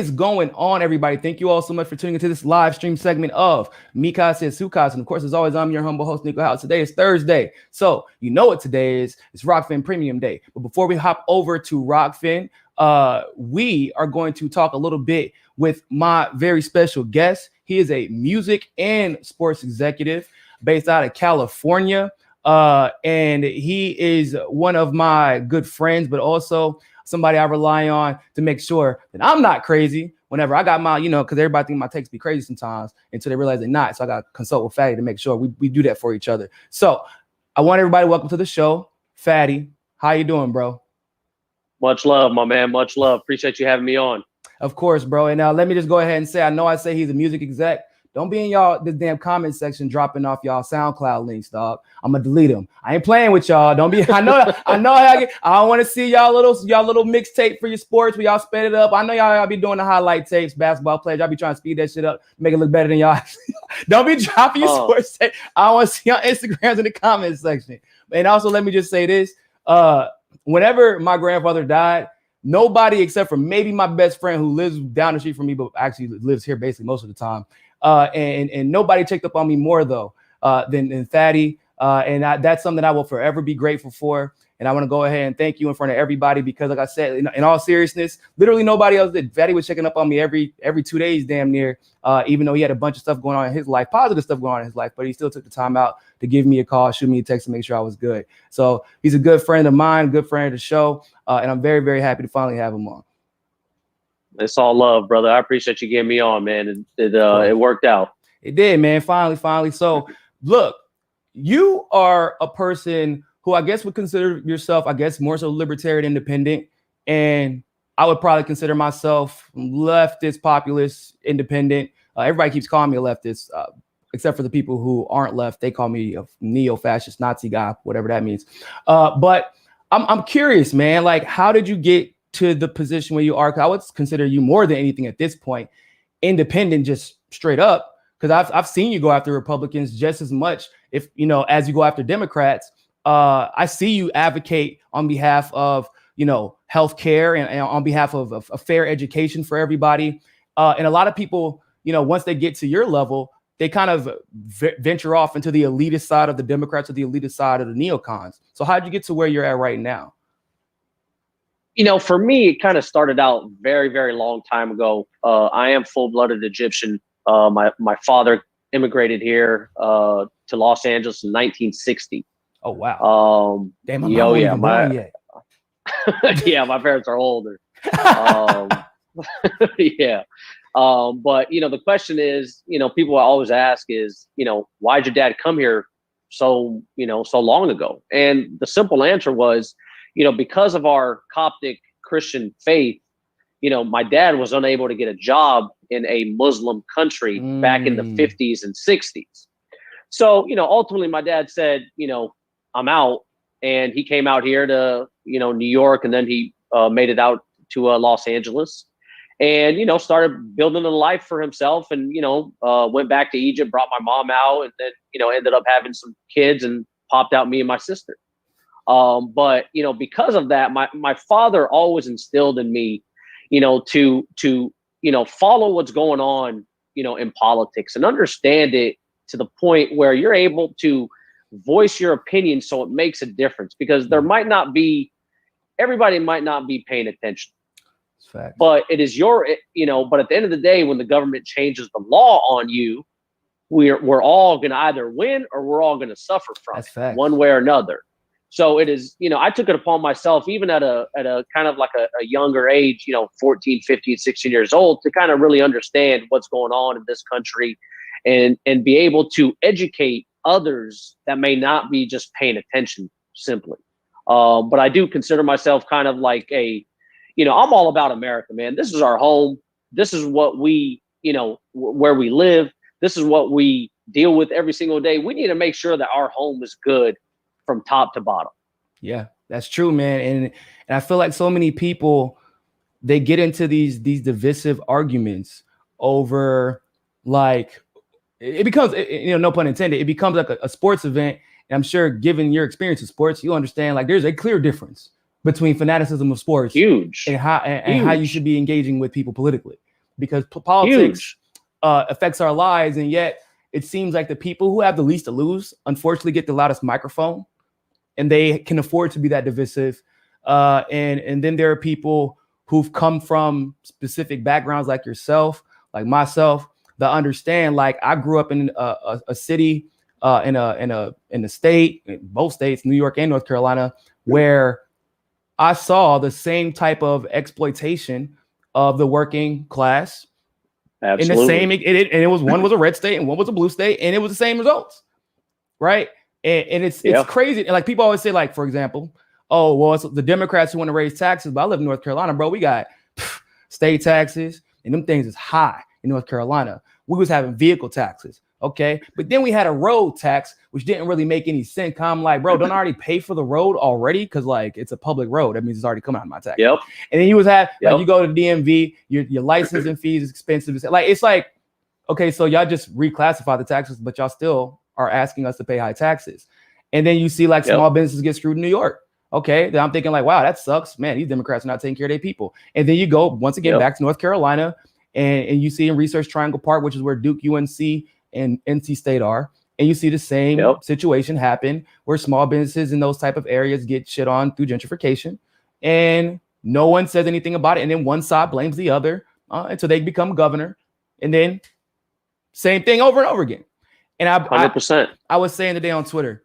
Is going on, everybody? Thank you all so much for tuning into this live stream segment of Mika Says Sukas. And of course, as always, I'm your humble host, Niko. Today is Thursday. So you know what today is. It's Rockfin Premium Day. But before we hop over to Rockfin, we are going to talk a little bit with my very special guest. He is a music and sports executive based out of California. And he is one of my good friends, but also somebody I rely on to make sure that I'm not crazy whenever I got my, because everybody think my takes be crazy sometimes until they realize they're not. So I got to consult with Fadde to make sure we do that for each other. So I want everybody welcome to the show. Fadde, how you doing, bro? Much love, my man. Much love. Appreciate you having me on. Of course, bro. And now let me just go ahead and say, I know I say he's a music exec. Don't be in this damn comment section dropping off y'all SoundCloud links, dog. I'm gonna delete them. I ain't playing with y'all. Don't be. I know. I don't want to see y'all little mixtape for your sports where y'all sped it up. I know y'all be doing the highlight tapes, basketball players. Y'all be trying to speed that shit up, make it look better than y'all. Don't be dropping your sports tape. I want to see on Instagrams in the comment section. And also, let me just say this: whenever my grandfather died, nobody except for maybe my best friend who lives down the street from me, but actually lives here basically most of the time. And nobody checked up on me more though than Fadde, and that's something I will forever be grateful for. And I want to go ahead and thank you in front of everybody because, like I said, in all seriousness, literally nobody else did. Fadde was checking up on me every 2 days, damn near. Even though he had a bunch of stuff going on in his life, positive stuff going on in his life, but he still took the time out to give me a call, shoot me a text to make sure I was good. So he's a good friend of mine, good friend of the show, and I'm very, very happy to finally have him on. It's all love, brother. I appreciate you getting me on, man. It worked out. It did, man. Finally. So, look, you are a person who I guess would consider yourself, I guess, more so libertarian independent. And I would probably consider myself leftist, populist, independent. Everybody keeps calling me a leftist, except for the people who aren't left. They call me a neo-fascist Nazi guy, whatever that means. But I'm curious, man. Like, how did you get to the position where you are? Because I would consider you more than anything at this point independent, just straight up, because I've seen you go after Republicans just as much as you go after Democrats. I see you advocate on behalf of healthcare and on behalf of a fair education for everybody, and a lot of people, once they get to your level, they kind of venture off into the elitist side of the Democrats or the elitist side of the neocons. So how did you get to where you're at right now? For me, it kind of started out very, very long time ago. I am full-blooded Egyptian. My father immigrated here to Los Angeles in 1960. Oh wow! Damn, I'm not even born yet. Yeah, my parents are older. Yeah, but the question is, people always ask is, why'd your dad come here so long ago? And the simple answer was, because of our Coptic Christian faith, my dad was unable to get a job in a Muslim country back in the 50s and 60s. So, ultimately my dad said, I'm out, and he came out here to, New York, and then he made it out to Los Angeles and, started building a life for himself, and, went back to Egypt, brought my mom out, and then, ended up having some kids and popped out me and my sister. But, because of that, my father always instilled in me, to follow what's going on, in politics and understand it to the point where you're able to voice your opinion so it makes a difference, because everybody might not be paying attention. But it is but at the end of the day, when the government changes the law on you, we're all going to either win or we're all going to suffer from it, one way or another. So it is, I took it upon myself, even at a kind of like a younger age, 14, 15, 16 years old, to kind of really understand what's going on in this country and be able to educate others that may not be just paying attention simply. But I do consider myself kind of like I'm all about America, man. This is our home. This is what we, where we live. This is what we deal with every single day. We need to make sure that our home is good from top to bottom. Yeah, that's true, man. And I feel like so many people, they get into these divisive arguments over, like, it becomes, no pun intended, it becomes like a sports event. And I'm sure, given your experience in sports, you understand, like, there's a clear difference between fanaticism of sports huge and how you should be engaging with people politically. because politics Huge. Affects our lives, and yet it seems like the people who have the least to lose, unfortunately, get the loudest microphone, and they can afford to be that divisive. And then there are people who've come from specific backgrounds, like yourself, like myself, that understand. Like I grew up in a city, in a state, in both states, New York and North Carolina, where I saw the same type of exploitation of the working class. Absolutely. In the same, and it was, one was a red state and one was a blue state, and it was the same results, right? And it's crazy. And like people always say, like, for example, oh, well, it's the Democrats who want to raise taxes, but I live in North Carolina, bro. We got state taxes, and them things is high in North Carolina. We was having vehicle taxes, okay? But then we had a road tax, which didn't really make any sense. I'm like, bro, don't I already pay for the road already? Because, like, it's a public road. That means it's already coming out of my tax. Yep. And then you like, you go to DMV, your licensing fees is expensive. Like, it's like, okay, so y'all just reclassify the taxes, but y'all still are asking us to pay high taxes. And then you see, like, small businesses get screwed in New York. Okay, then I'm thinking, like, wow, that sucks. Man, these Democrats are not taking care of their people. And then you go, once again, back to North Carolina, and you see in Research Triangle Park, which is where Duke, UNC, and NC State are, and you see the same situation happen where small businesses in those type of areas get shit on through gentrification, and no one says anything about it. And then one side blames the other until they become governor, and then same thing over and over again. And 100%. I was saying today on Twitter,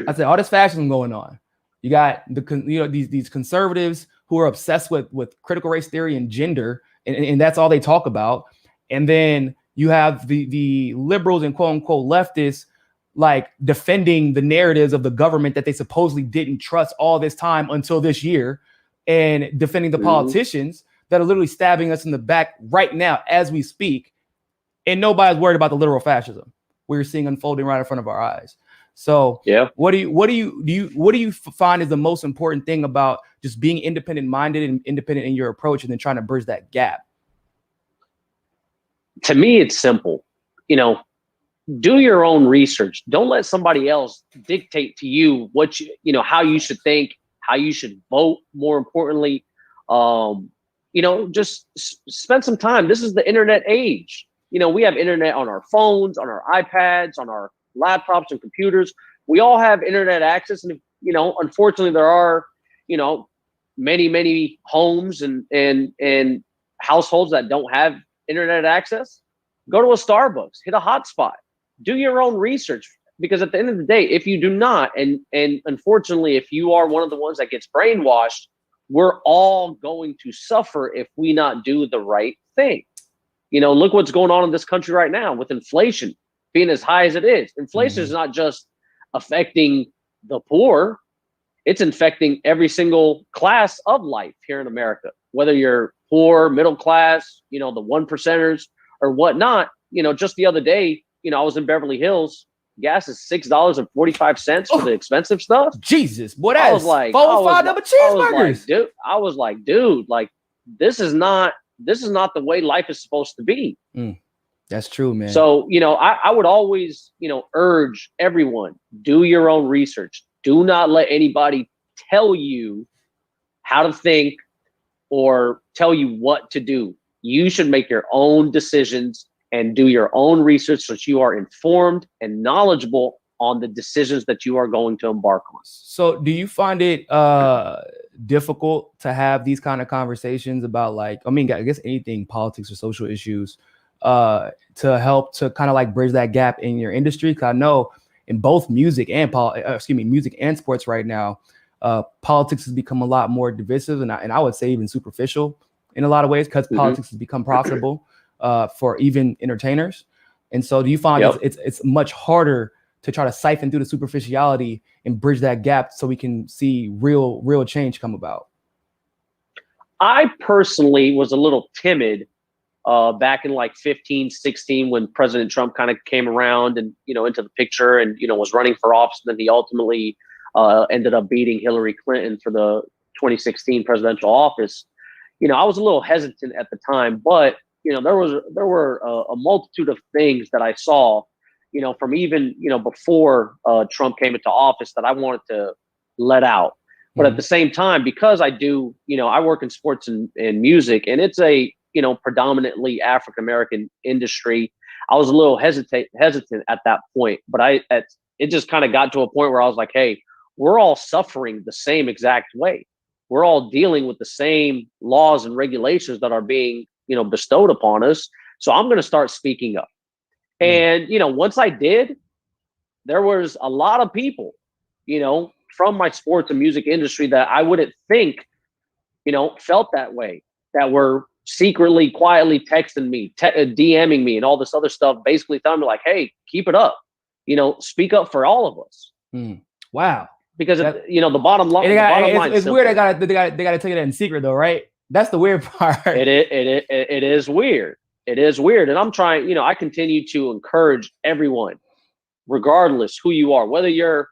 I said, all this fascism going on. You got these conservatives who are obsessed with critical race theory and gender, and that's all they talk about. And then you have the liberals and quote unquote leftists, like, defending the narratives of the government that they supposedly didn't trust all this time until this year, and defending the politicians that are literally stabbing us in the back right now as we speak. And nobody's worried about the literal fascism we're seeing unfolding right in front of our eyes. So what do you find is the most important thing about just being independent minded and independent in your approach, and then trying to bridge that gap? To me, it's simple. Do your own research. Don't let somebody else dictate to you what how you should think, how you should vote. More importantly, just spend some time. This is the internet age. We have internet on our phones, on our iPads, on our laptops and computers. We all have internet access. And, unfortunately, there are, many homes and households that don't have internet access. Go to a Starbucks, hit a hotspot, do your own research. Because at the end of the day, if you do not, and unfortunately, if you are one of the ones that gets brainwashed, we're all going to suffer if we not do the right thing. Look what's going on in this country right now with inflation being as high as it is. Inflation is not just affecting the poor. It's infecting every single class of life here in America, whether you're poor, middle class, the 1%ers or whatnot. Just the other day, I was in Beverly Hills. Gas is $6.45 for the expensive stuff. Jesus, what else? I was like, 4 or 5 double cheeseburgers. I was like, dude, like, this is not the way life is supposed to be. That's true, man. So, I would always, urge everyone, do your own research. Do not let anybody tell you how to think or tell you what to do. You should make your own decisions and do your own research so that you are informed and knowledgeable on the decisions that you are going to embark on. So do you find it difficult to have these kind of conversations about, like, I guess anything, politics or social issues, to help to kind of like bridge that gap in your industry? Because I know in both music and sports right now, politics has become a lot more divisive, and I would say even superficial in a lot of ways, because politics has become profitable for even entertainers. And so do you find it's much harder to try to siphon through the superficiality and bridge that gap so we can see real change come about? I personally was a little timid back in like 15, 16, when President Trump kind of came around and, into the picture and, was running for office. And then he ultimately ended up beating Hillary Clinton for the 2016 presidential office. I was a little hesitant at the time, but, there were a multitude of things that I saw, from even, before Trump came into office, that I wanted to let out. But at the same time, because I do, I work in sports and music, and it's a predominantly African American industry, I was a little hesitant at that point. But it just kind of got to a point where I was like, hey, we're all suffering the same exact way. We're all dealing with the same laws and regulations that are being, bestowed upon us. So I'm going to start speaking up. And, once I did, there was a lot of people, from my sports and music industry that I wouldn't think, felt that way, that were secretly, quietly texting me, DMing me and all this other stuff, basically telling me like, hey, keep it up, speak up for all of us. Wow. Because, the bottom line, it's weird. They got to tell you that in secret though, right? That's the weird part. It is weird. It is weird. And I'm trying, I continue to encourage everyone, regardless who you are, whether you're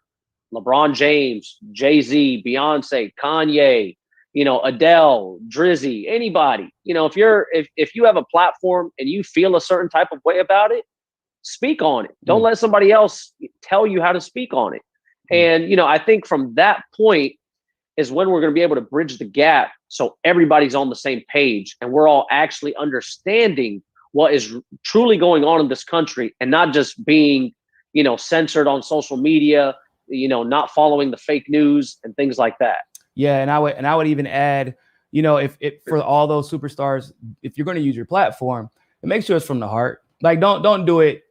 LeBron James, Jay-Z, Beyonce, Kanye, Adele, Drizzy, anybody, if you have a platform and you feel a certain type of way about it, speak on it. Don't let somebody else tell you how to speak on it. And, I think from that point is when we're going to be able to bridge the gap. So everybody's on the same page and we're all actually understanding what is truly going on in this country and not just being, censored on social media, not following the fake news and things like that. Yeah. And I would even add, if for all those superstars, if you're going to use your platform, make sure it's from the heart. Like, don't do it,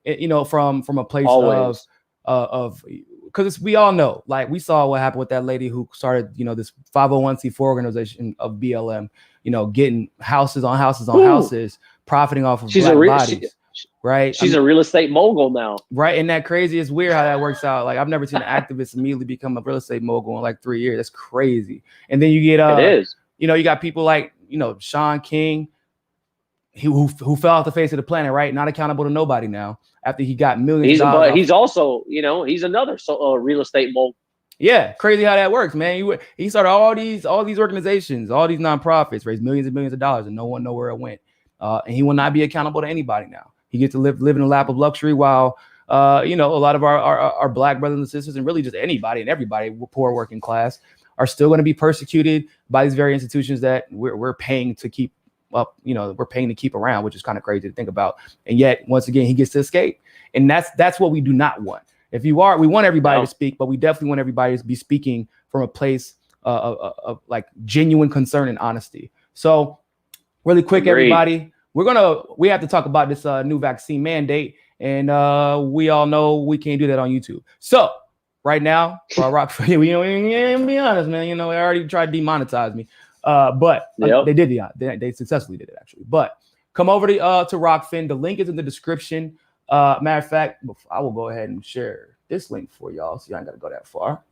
from a place Always. of because we all know, like we saw what happened with that lady who started, this 501c4 organization of BLM, getting houses on houses, profiting off of black bodies. Right. She's a real estate mogul now. Right. And that crazy. It's weird how that works out. Like I've never seen an activist immediately become a real estate mogul in like 3 years. That's crazy. And then you get it is. You got people like, Sean King, who fell off the face of the planet, right? Not accountable to nobody now after he got millions of dollars. But he's also, he's another real estate mogul. Yeah, crazy how that works, man. He started all these organizations, all these nonprofits, raised millions and millions of dollars, and no one know where it went. And he will not be accountable to anybody now. He gets to live in a lap of luxury while, a lot of our black brothers and sisters, and really just anybody and everybody, poor working class, are still going to be persecuted by these very institutions that we're paying to keep up. We're paying to keep around, which is kind of crazy to think about. And yet, once again, he gets to escape, and that's what we do not want. If we want everybody to speak, but we definitely want everybody to be speaking from a place of like genuine concern and honesty. So, really quick, everybody. We have to talk about this new vaccine mandate, and we all know we can't do that on YouTube. So right now, for our rock, we be honest, man. They already tried to demonetize me, but they did they successfully did it actually. But come over to Rockfin. The link is in the description. Matter of fact, I will go ahead and share this link for y'all, so y'all ain't got to go that far.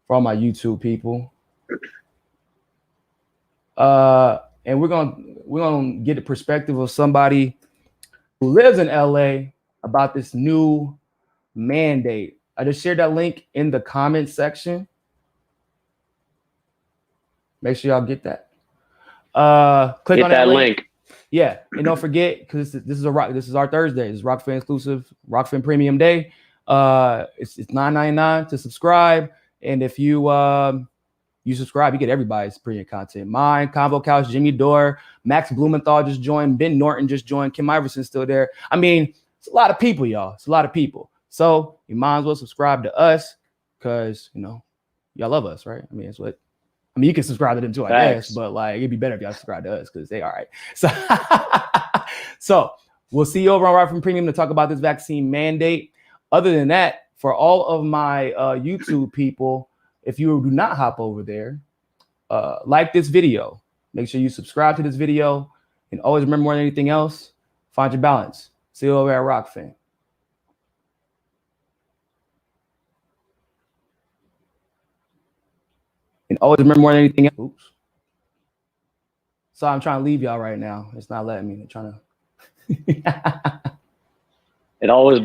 For all my YouTube people. And we're gonna get the perspective of somebody who lives in LA about this new mandate. I just shared that link in the comment section. Make sure y'all get that. Click on that link. Yeah, and don't forget, because this is our Thursday. This is Rockfin exclusive, Rockfin Premium Day. It's $9.99 to subscribe, and if you subscribe, you get everybody's premium content. Mine, Convo Couch, Jimmy Dore, Max Blumenthal just joined, Ben Norton just joined, Kim Iverson's still there. I mean, it's a lot of people, y'all. It's a lot of people. So you might as well subscribe to us because y'all love us, right? I mean, you can subscribe to them too, I guess, but like it'd be better if y'all subscribe to us because they all right. So we'll see you over on Rockfin Premium to talk about this vaccine mandate. Other than that, for all of my YouTube people, if you do not hop over there, like this video, make sure you subscribe to this video, and always remember more than anything else, find your balance. See you over at Rockfin. And always remember more than anything else. Oops. So I'm trying to leave y'all right now. It's not letting me. I'm trying to. It always